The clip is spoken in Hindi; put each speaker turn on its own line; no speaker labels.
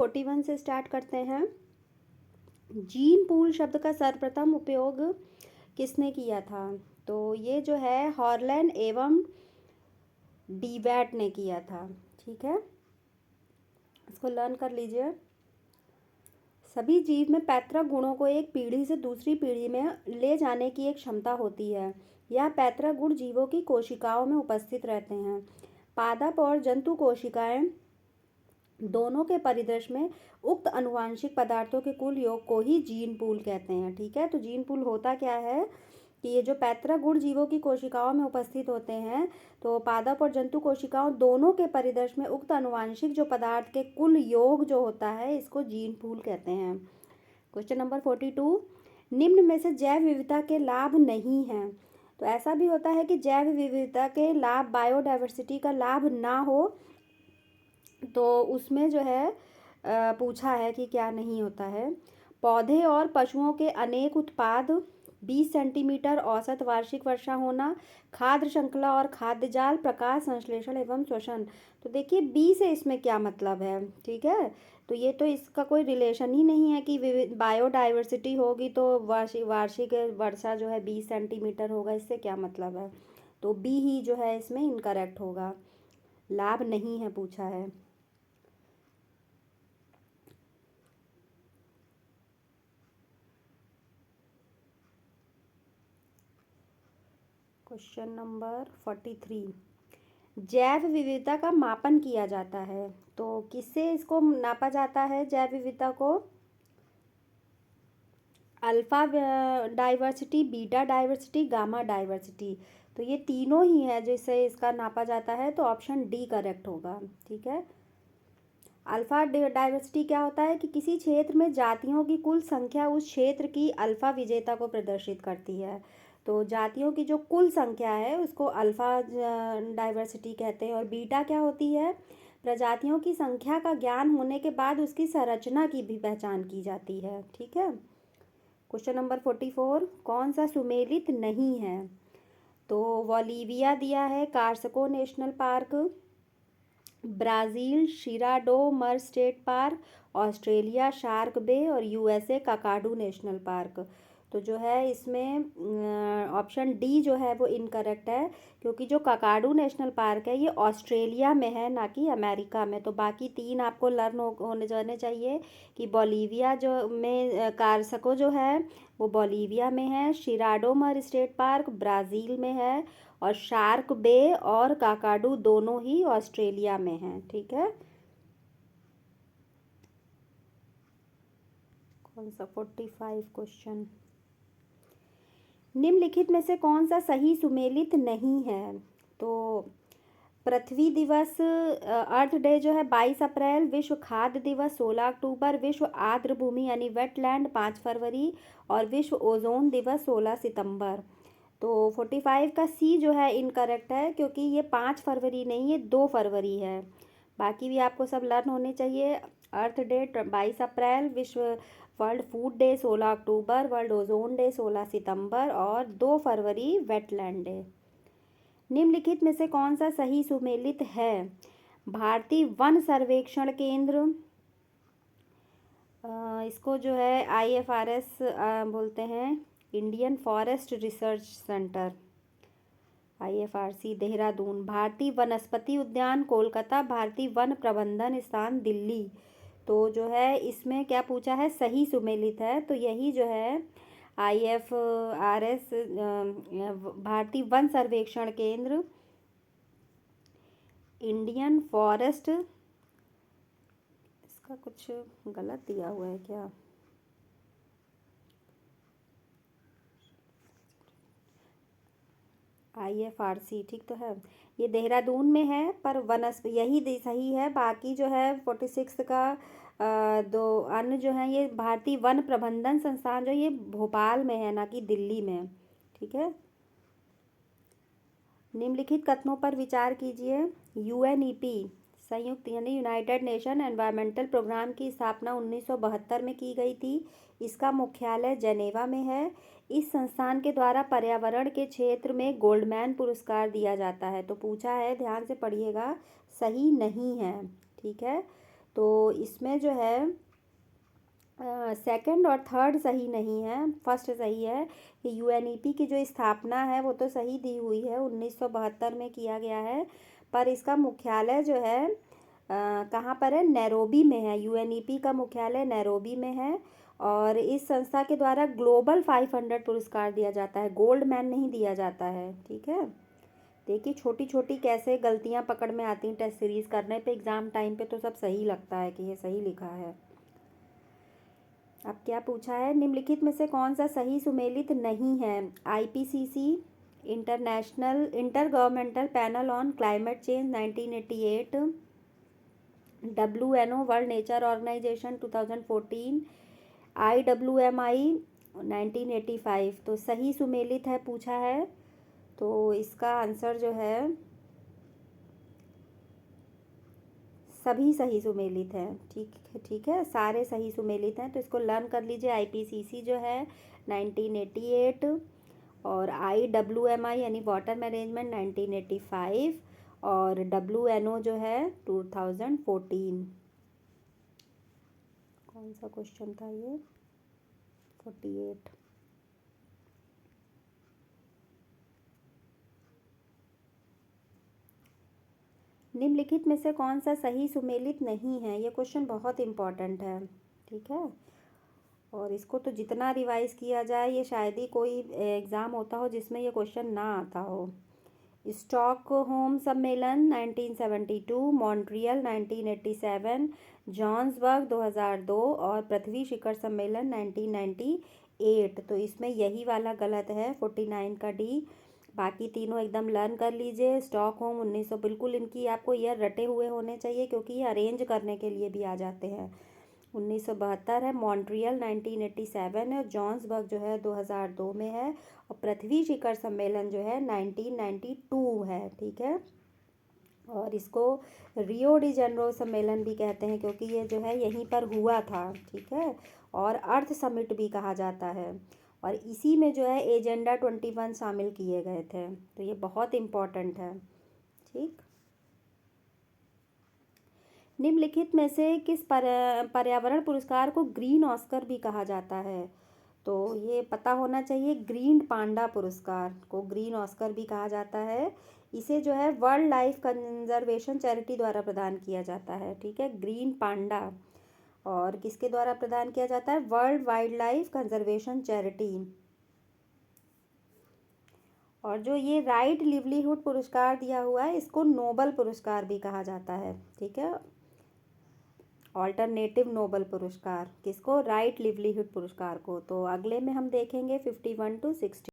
41 से स्टार्ट करते हैं। जीन पूल शब्द का सर्वप्रथम उपयोग किसने किया था? तो ये जो है हॉलैंड एवं डीबैट ने किया था। ठीक है, इसको लर्न कर लीजिए। सभी जीव में पैतृक गुणों को एक पीढ़ी से दूसरी पीढ़ी में ले जाने की एक क्षमता होती है। यह पैतृक गुण जीवों की कोशिकाओं में उपस्थित रहते हैं। पादप और जंतु कोशिकाएं दोनों के परिदृश्य में उक्त आनुवंशिक पदार्थों के कुल योग को ही जीन पूल कहते हैं। ठीक है, तो जीन पूल होता क्या है कि ये जो पैतृक गुण जीवों की कोशिकाओं में उपस्थित होते हैं, तो पादप और जंतु कोशिकाओं दोनों के परिदृश्य में उक्त आनुवंशिक जो पदार्थ के कुल योग जो होता है, इसको जीन पूल कहते हैं। क्वेश्चन नंबर 42, निम्न में से जैव विविधता के लाभ नहीं हैं। तो ऐसा भी होता है कि जैव विविधता के लाभ, बायोडाइवर्सिटी का लाभ ना हो, तो उसमें जो है पूछा है कि क्या नहीं होता है। पौधे और पशुओं के अनेक उत्पाद, 20 सेंटीमीटर औसत वार्षिक वर्षा होना, खाद्य श्रृंखला और खाद्य जाल, प्रकाश संश्लेषण एवं श्वसन। तो देखिए बी से इसमें क्या मतलब है। ठीक है, तो ये तो इसका कोई रिलेशन ही नहीं है कि बायोडाइवर्सिटी होगी तो वार्षिक वर्षा जो है 20 सेंटीमीटर होगा, इससे क्या मतलब है। तो बी ही जो है इसमें इनकरेक्ट होगा, लाभ नहीं है पूछा है। क्वेश्चन नंबर 43, जैव विविधता का मापन किया जाता है। तो किससे इसको नापा जाता है जैव विविधता को? Alpha diversity, beta diversity, gamma diversity. तो ये तीनों ही है जिससे इसका नापा जाता है, तो ऑप्शन डी करेक्ट होगा। ठीक है, अल्फा डाइवर्सिटी क्या होता है कि किसी क्षेत्र में जातियों की कुल संख्या उस क्षेत्र की अल्फा विजेता को प्रदर्शित करती है। तो जातियों की जो कुल संख्या है उसको अल्फा डाइवर्सिटी कहते हैं। और बीटा क्या होती है? प्रजातियों की संख्या का ज्ञान होने के बाद उसकी संरचना की भी पहचान की जाती है। ठीक है, क्वेश्चन नंबर 44, कौन सा सुमेलित नहीं है? तो बोलिविया दिया है, कार्सको नेशनल पार्क, ब्राज़ील शिराडो मर state park, Australia Shark Bay, और यूएसए काकाडू नेशनल पार्क। तो जो है इसमें ऑप्शन डी जो है वो इनकरेक्ट है, क्योंकि जो काकाडू नेशनल पार्क है ये ऑस्ट्रेलिया में है, ना कि अमेरिका में। तो बाकी तीन आपको लर्न होने जाने चाहिए कि बोलिविया जो में कार्सको जो है वो बोलिविया में है, शिराडो मर स्टेट पार्क ब्राज़ील में है, और शार्क बे और काकाडू दोनों ही ऑस्ट्रेलिया में हैं। ठीक है, कौन सा 45 क्वेश्चन, निम्नलिखित में से कौन सा सही सुमेलित नहीं है? तो पृथ्वी दिवस अर्थ डे जो है 22 अप्रैल, विश्व खाद्य दिवस 16 अक्टूबर, विश्व आर्द्र भूमि यानी वेटलैंड 5 फरवरी, और विश्व ओजोन दिवस 16 सितंबर। तो 45 का सी जो है इनकरेक्ट है, क्योंकि ये 5 फरवरी नहीं, ये 2 फरवरी है। बाकी भी आपको सब लर्न होने चाहिए। अर्थ डे 22 अप्रैल, विश्व वर्ल्ड फूड डे 16 अक्टूबर, वर्ल्ड ओजोन डे 16 सितंबर, और 2 फरवरी वेटलैंड डे। निम्नलिखित में से कौन सा सही सुमेलित है? भारतीय वन सर्वेक्षण केंद्र, इसको जो है IFRS बोलते हैं, Indian forest research centre IFRC Dehradun, भारतीय वनस्पति उद्यान कोलकाता, भारतीय वन प्रबंधन स्थान दिल्ली। तो जो है इसमें क्या पूछा है, सही सुमेलित है, तो यही जो है IFRS भारतीय वन सर्वेक्षण केंद्र, इंडियन फॉरेस्ट, इसका कुछ गलत दिया हुआ है क्या? IFRC ठीक तो है, ये देहरादून में है, पर यही सही है। बाकी जो है 46 का दो अन्य जो हैं ये भारतीय वन प्रबंधन संस्थान जो ये भोपाल में है, ना कि दिल्ली में। ठीक है, निम्नलिखित कथनों पर विचार कीजिए। UNEP संयुक्त यानी यूनाइटेड नेशन एनवायरमेंटल प्रोग्राम की स्थापना 1972 में की गई थी। इसका मुख्यालय जेनेवा में है। इस संस्थान के द्वारा पर्यावरण के क्षेत्र में गोल्डमैन पुरस्कार दिया जाता है। तो पूछा है, ध्यान से पढ़िएगा, सही नहीं है। ठीक है, तो इसमें जो है सेकंड और थर्ड सही नहीं है, फर्स्ट सही है कि यूएनईपी की जो स्थापना है वो तो सही दी हुई है, 1972 में किया गया है, पर इसका मुख्यालय जो है कहाँ पर है, नैरोबी में है। यूएनईपी का मुख्यालय नैरोबी में है। और इस संस्था के द्वारा ग्लोबल 500 पुरस्कार दिया जाता है, गोल्ड मैन नहीं दिया जाता है। ठीक है, देखिए छोटी छोटी कैसे गलतियां पकड़ में आती हैं टेस्ट सीरीज करने पे, एग्जाम टाइम पे तो सब सही लगता है कि ये सही लिखा है। अब क्या पूछा है, निम्नलिखित में से कौन सा सही सुमेलित नहीं है। IPCC, international intergovernmental panel on climate change 1988, WNO world nature organisation 2014, IWMI 1985। तो सही सुमेलित है पूछा है, तो इसका आंसर जो है सभी सही सुमेलित हैं। ठीक है, सारे सही सुमेलित हैं, तो इसको लर्न कर लीजिए। आईपीसीसी जो है 1988, और IWMI यानी वाटर मैनेजमेंट 1985, और WNO जो है 2014। कौन सा क्वेश्चन था ये, 48। निम्नलिखित में से कौन सा सही सुमेलित नहीं है, ये क्वेश्चन बहुत इम्पोर्टेंट है। ठीक है, और इसको तो जितना रिवाइज किया जाए, ये शायद ही कोई एग्ज़ाम होता हो जिसमें ये क्वेश्चन ना आता हो। स्टॉकहोम सम्मेलन 1972, मॉन्ट्रियल 1987, जोहान्सबर्ग 2002, और पृथ्वी शिखर सम्मेलन 1998। तो इसमें यही वाला गलत है, 49 का डी। बाकी तीनों एकदम लर्न कर लीजिए। स्टॉकहोम 1900, बिल्कुल इनकी आपको ईयर रटे हुए होने चाहिए क्योंकि ये अरेंज करने के लिए भी आ जाते हैं। 1972 है, मॉन्ट्रियल 1987 है, जोहान्सबर्ग जो है 2002 में है, और पृथ्वी शिखर सम्मेलन जो है 1992 है। ठीक है, और इसको रियो डी जेनरो सम्मेलन भी कहते हैं क्योंकि ये जो है यहीं पर हुआ था। ठीक है, और अर्थ समिट भी कहा जाता है, और इसी में जो है एजेंडा 21 शामिल किए गए थे, तो ये बहुत इम्पोर्टेंट है। ठीक, निम्नलिखित में से किस पर्यावरण पुरस्कार को ग्रीन ऑस्कर भी कहा जाता है, तो ये पता होना चाहिए। ग्रीन पांडा पुरस्कार को ग्रीन ऑस्कर भी कहा जाता है। इसे जो है वर्ल्ड लाइफ कंजर्वेशन चैरिटी द्वारा प्रदान किया जाता है। ठीक है, ग्रीन पांडा, और किसके द्वारा प्रदान किया जाता है, world wild life conservation charity. और जो ये राइट लिवलीहुड पुरस्कार दिया हुआ है, इसको नोबल पुरस्कार भी कहा जाता है। ठीक है, ऑल्टरनेटिव नोबल पुरस्कार किसको, राइट लिवलीहुड पुरस्कार को। तो अगले में हम देखेंगे 51 to 60।